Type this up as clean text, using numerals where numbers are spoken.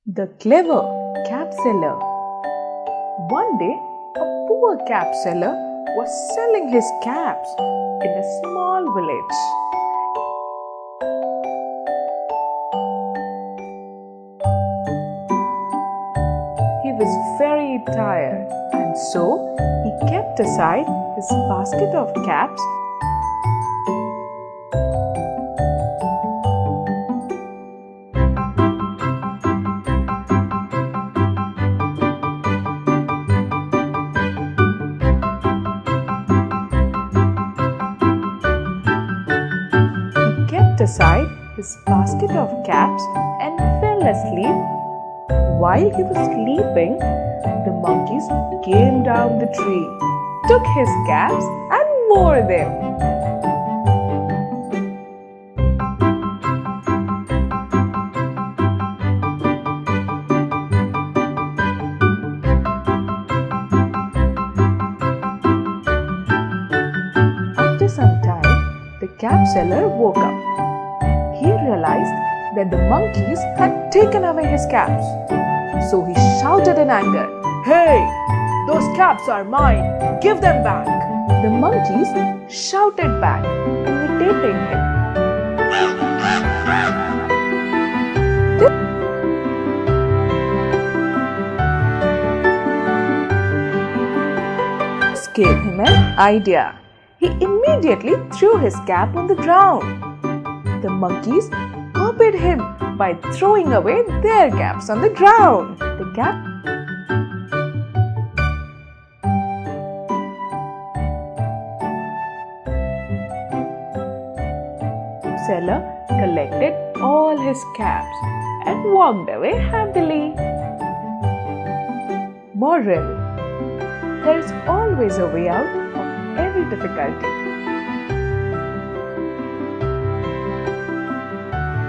The clever cap seller. One day, a poor cap seller was selling his caps in a small village. He was very tired, and so he kept aside his basket of caps . Aside his basket of caps and fell asleep. While he was sleeping, the monkeys came down the tree, took his caps and wore them. After some time, the cap seller woke up. He realized that the monkeys had taken away his caps. So he shouted in anger, "Hey, those caps are mine! Give them back!" The monkeys shouted back, imitating him. This gave him an idea. He immediately threw his cap on the ground. The monkeys copied him by throwing away their caps on the ground. The cap seller collected all his caps and walked away happily. Moral: there is always a way out of every difficulty.